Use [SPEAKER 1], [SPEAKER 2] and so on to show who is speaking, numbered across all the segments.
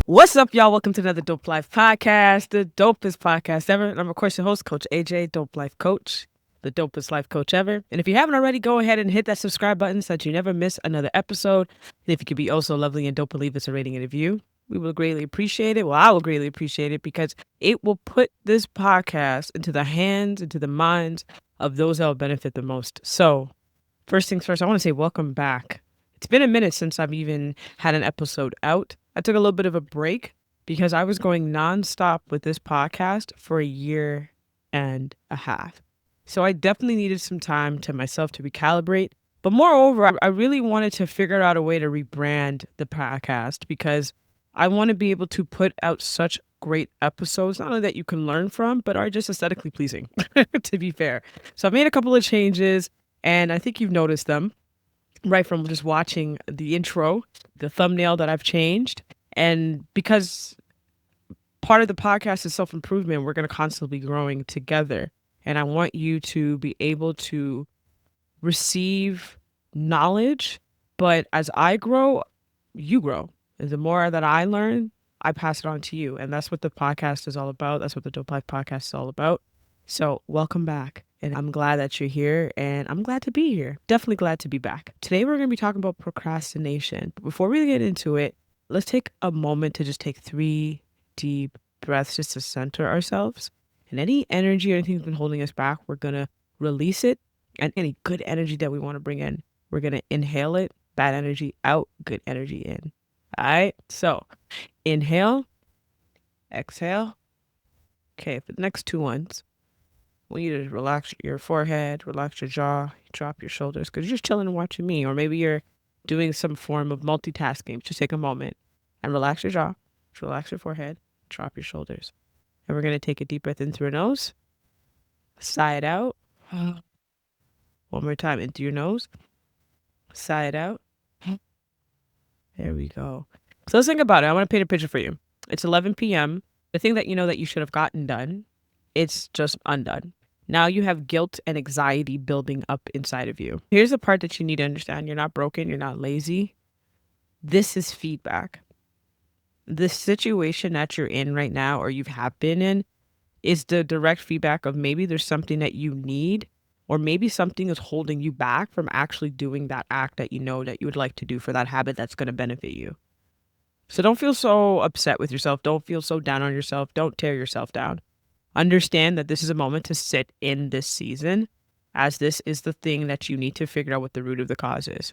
[SPEAKER 1] What's up, y'all? Welcome to another Dope Life podcast, the dopest podcast ever. And I'm, of course, your host, Coach AJ, Dope Life Coach, the dopest life coach ever. And if you haven't already, go ahead and hit that subscribe button so that you never miss another episode. And if you could be oh so lovely and dope, leave us a rating and review. We will greatly appreciate it. Well, I will greatly appreciate it because it will put this podcast into the hands, into the minds of those that will benefit the most. So, first things first, I want to say welcome back. It's been a minute since I've even had an episode out. I took a little bit of a break because I was going nonstop with this podcast for a year and a half. So I definitely needed some time to myself to recalibrate. But moreover, I really wanted to figure out a way to rebrand the podcast because I want to be able to put out such great episodes, not only that you can learn from, but are just aesthetically pleasing, to be fair. So I've made a couple of changes and I think you've noticed them right from just watching the intro, the thumbnail that I've changed. And because part of the podcast is self-improvement, we're going to constantly be growing together. And I want you to be able to receive knowledge, but as I grow, you grow. And the more that I learn, I pass it on to you. And that's what the podcast is all about. That's what the Dope Life podcast is all about. So welcome back. And I'm glad that you're here and I'm glad to be here. Definitely glad to be back. Today we're going to be talking about procrastination. But before we get into it, let's take a moment to just take 3 deep breaths just to center ourselves. And any energy or anything that's been holding us back, we're going to release it. And any good energy that we want to bring in, we're going to inhale it. Bad energy out, good energy in. All right. So inhale, exhale. Okay, for the next 2 ones, I want you to relax your forehead, relax your jaw, drop your shoulders because you're just chilling and watching me. Or maybe you're doing some form of multitasking. Just take a moment and relax your jaw, relax your forehead, drop your shoulders. And we're going to take a deep breath in through your nose, sigh it out. One more time, in through your nose, sigh it out. There we go. So let's think about it. I want to paint a picture for you. It's 11 p.m. The thing that you know that you should have gotten done, it's just undone. Now you have guilt and anxiety building up inside of you. Here's the part that you need to understand. You're not broken. You're not lazy. This is feedback. The situation that you're in right now or you have been in is the direct feedback of maybe there's something that you need or maybe something is holding you back from actually doing that act that you know that you would like to do for that habit that's going to benefit you. So don't feel so upset with yourself. Don't feel so down on yourself. Don't tear yourself down. Understand that this is a moment to sit in this season as this is the thing that you need to figure out what the root of the cause is.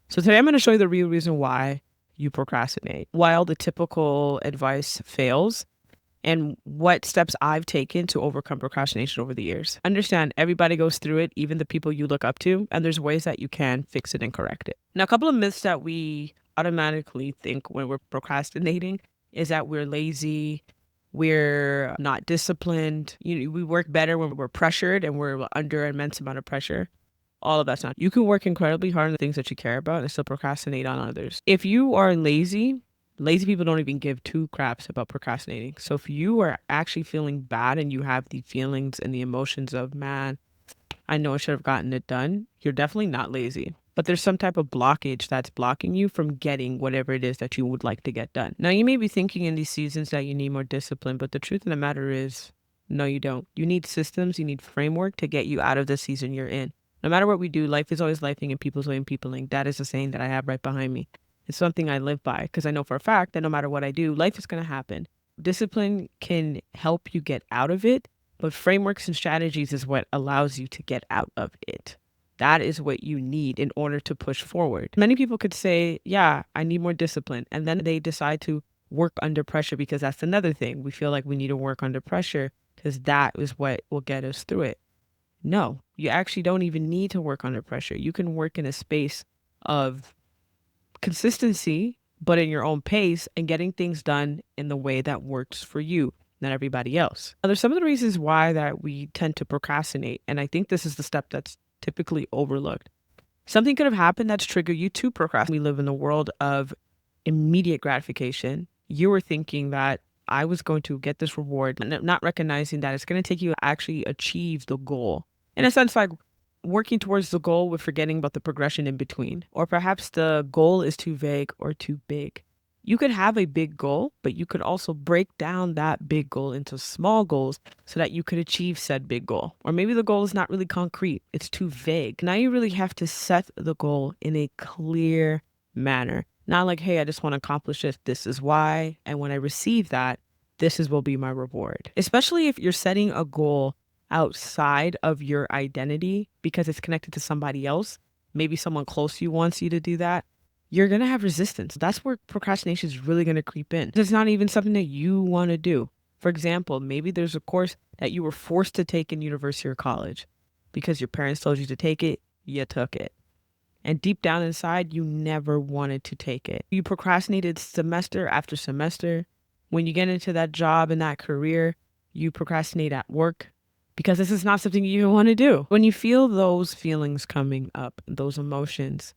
[SPEAKER 1] So today I'm going to show you the real reason why you procrastinate, while the typical advice fails, and what steps I've taken to overcome procrastination over the years. Understand everybody goes through it, even the people you look up to, and there's ways that you can fix it and correct it. Now, a couple of myths that we automatically think when we're procrastinating is that we're lazy, we're not disciplined, we work better when we're pressured and we're under an immense amount of pressure. All of that's not. You can work incredibly hard on the things that you care about and still procrastinate on others. If you are lazy people don't even give 2 craps about procrastinating. So if you are actually feeling bad and you have the feelings and the emotions of, man, I know I should have gotten it done, you're definitely not lazy. But there's some type of blockage that's blocking you from getting whatever it is that you would like to get done. Now, you may be thinking in these seasons that you need more discipline, but the truth of the matter is, no, you don't. You need systems, you need framework to get you out of the season you're in. No matter what we do, life is always lifing and people's way and peopling. That is a saying that I have right behind me. It's something I live by because I know for a fact that no matter what I do, life is going to happen. Discipline can help you get out of it, but frameworks and strategies is what allows you to get out of it. That is what you need in order to push forward. Many people could say, yeah, I need more discipline. And then they decide to work under pressure because that's another thing. We feel like we need to work under pressure because that is what will get us through it. No, you actually don't even need to work under pressure. You can work in a space of consistency, but in your own pace and getting things done in the way that works for you, not everybody else. Now, there's some of the reasons why that we tend to procrastinate. And I think this is the step that's typically overlooked. Something could have happened that's triggered you to procrastinate. We live in a world of immediate gratification. You were thinking that I was going to get this reward, not recognizing that it's going to take you to actually achieve the goal. In a sense, like working towards the goal with forgetting about the progression in between. Or perhaps the goal is too vague or too big. You could have a big goal, but you could also break down that big goal into small goals so that you could achieve said big goal. Or maybe the goal is not really concrete, it's too vague. Now you really have to set the goal in a clear manner. Not like, hey, I just want to accomplish this. This is why. And when I receive that, this is will be my reward. Especially if you're setting a goal outside of your identity because it's connected to somebody else. Maybe someone close to you wants you to do that. You're going to have resistance. That's where procrastination is really going to creep in. It's not even something that you want to do. For example, maybe there's a course that you were forced to take in university or college because your parents told you to take it, you took it. And deep down inside, you never wanted to take it. You procrastinated semester after semester. When you get into that job and that career, you procrastinate at work because this is not something you want to do. When you feel those feelings coming up, those emotions,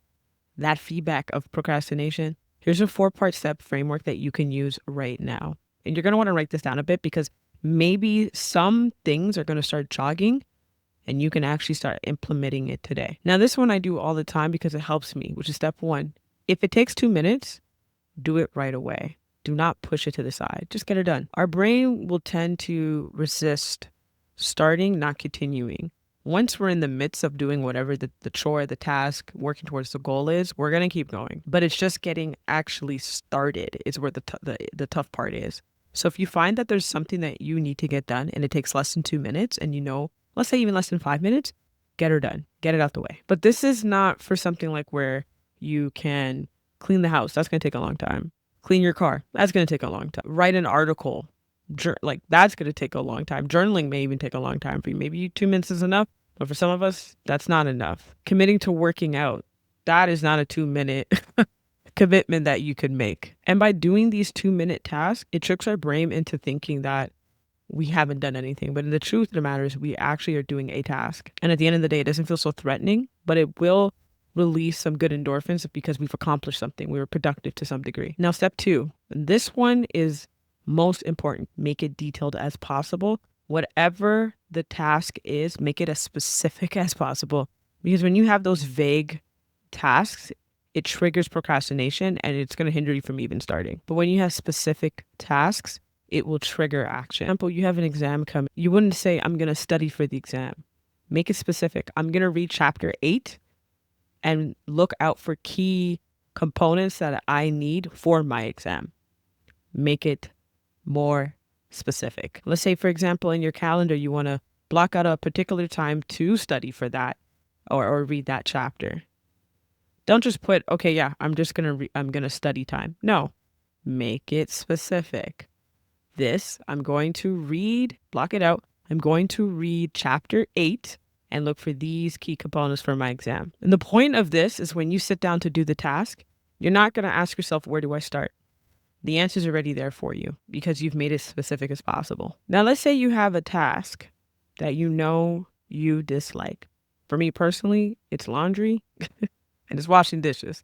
[SPEAKER 1] that feedback of procrastination, here's a 4-part step framework that you can use right now. And you're going to want to write this down a bit because maybe some things are going to start jogging and you can actually start implementing it today. Now, this one I do all the time because it helps me, which is step 1. If it takes 2 minutes, do it right away. Do not push it to the side. Just get it done. Our brain will tend to resist starting, not continuing. Once we're in the midst of doing whatever the chore, the task, working towards the goal is, we're going to keep going. But it's just getting actually started is where the tough part is. So if you find that there's something that you need to get done and it takes less than 2 minutes and let's say even less than 5 minutes, get her done. Get it out the way. But this is not for something like where you can clean the house. That's going to take a long time. Clean your car. That's going to take a long time. Write an article. That's going to take a long time. Journaling may even take a long time for you. Maybe 2 minutes is enough, but for some of us, that's not enough. Committing to working out, that is not a 2-minute commitment that you could make. And by doing these 2-minute tasks, it tricks our brain into thinking that we haven't done anything. But the truth of the matter is we actually are doing a task. And at the end of the day, it doesn't feel so threatening, but it will release some good endorphins because we've accomplished something. We were productive to some degree. Now, step 2, this one is most important. Make it detailed as possible. Whatever the task is, make it as specific as possible. Because when you have those vague tasks, it triggers procrastination and it's going to hinder you from even starting. But when you have specific tasks, it will trigger action. For example, you have an exam coming. You wouldn't say, I'm going to study for the exam. Make it specific. I'm going to read chapter 8 and look out for key components that I need for my exam. Make it more specific. Let's say, for example, in your calendar, you want to block out a particular time to study for that or read that chapter. Don't just put, okay, yeah, I'm going to study time. No, make it specific. I'm going to read, block it out. I'm going to read chapter 8 and look for these key components for my exam. And the point of this is when you sit down to do the task, you're not going to ask yourself, where do I start? The answer's already there for you because you've made it specific as possible. Now, let's say you have a task that you dislike. For me personally, it's laundry and it's washing dishes.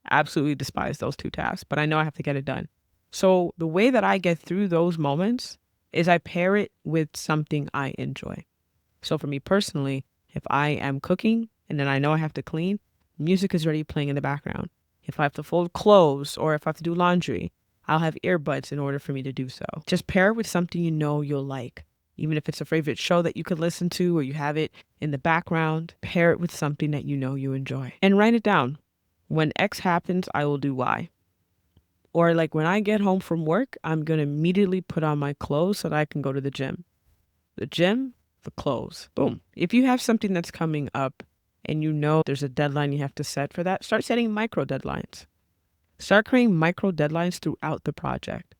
[SPEAKER 1] I absolutely despise those 2 tasks, but I know I have to get it done. So the way that I get through those moments is I pair it with something I enjoy. So for me personally, if I am cooking and then I know I have to clean, music is already playing in the background. If I have to fold clothes or if I have to do laundry, I'll have earbuds in order for me to do so. Just pair it with something you'll like. Even if it's a favorite show that you could listen to or you have it in the background, pair it with something that you enjoy. And write it down. When X happens, I will do Y. Or like when I get home from work, I'm going to immediately put on my clothes so that I can go to the gym. The gym, the clothes. Boom. If you have something that's coming up and there's a deadline you have to set for that, start setting micro deadlines. Start creating micro deadlines throughout the project.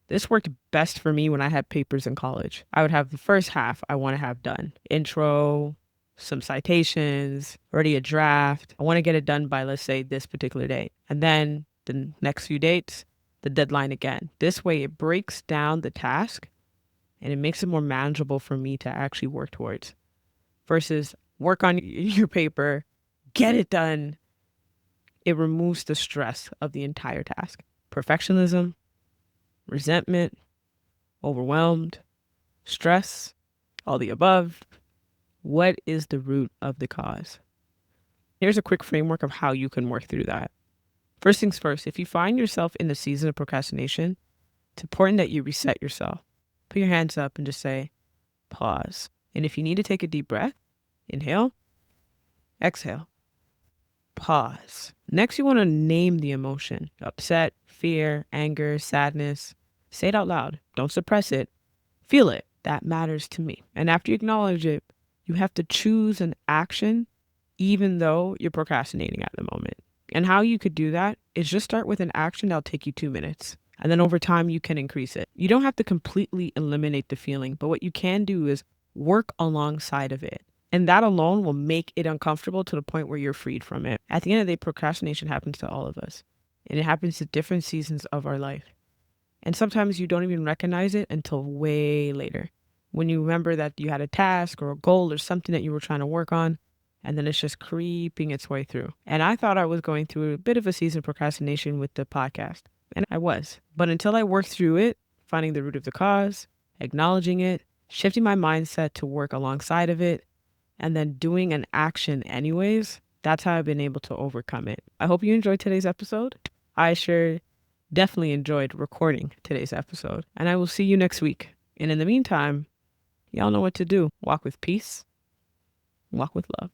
[SPEAKER 1] This worked best for me when I had papers in college. I would have the first half I want to have done. Intro, some citations, already a draft. I want to get it done by, let's say, this particular date. And then the next few dates, the deadline again. This way it breaks down the task and it makes it more manageable for me to actually work towards versus work on your paper, get it done. It removes the stress of the entire task. Perfectionism, resentment, overwhelmed, stress, all the above. What is the root of the cause? Here's a quick framework of how you can work through that. First things first, if you find yourself in the season of procrastination, it's important that you reset yourself. Put your hands up and just say, pause. And if you need to take a deep breath, inhale, exhale, pause. Next, you want to name the emotion: upset, fear, anger, sadness. Say it out loud. Don't suppress it. Feel it. That matters to me. And after you acknowledge it, you have to choose an action, even though you're procrastinating at the moment. And how you could do that is just start with an action that'll take you 2 minutes. And then over time, you can increase it. You don't have to completely eliminate the feeling, but what you can do is work alongside of it. And that alone will make it uncomfortable to the point where you're freed from it. At the end of the day, procrastination happens to all of us. And it happens at different seasons of our life. And sometimes you don't even recognize it until way later, when you remember that you had a task or a goal or something that you were trying to work on, and then it's just creeping its way through. And I thought I was going through a bit of a season of procrastination with the podcast, and I was. But until I worked through it, finding the root of the cause, acknowledging it, shifting my mindset to work alongside of it, and then doing an action anyways, that's how I've been able to overcome it. I hope you enjoyed today's episode. I sure definitely enjoyed recording today's episode, and I will see you next week. And in the meantime, y'all know what to do. Walk with peace, walk with love.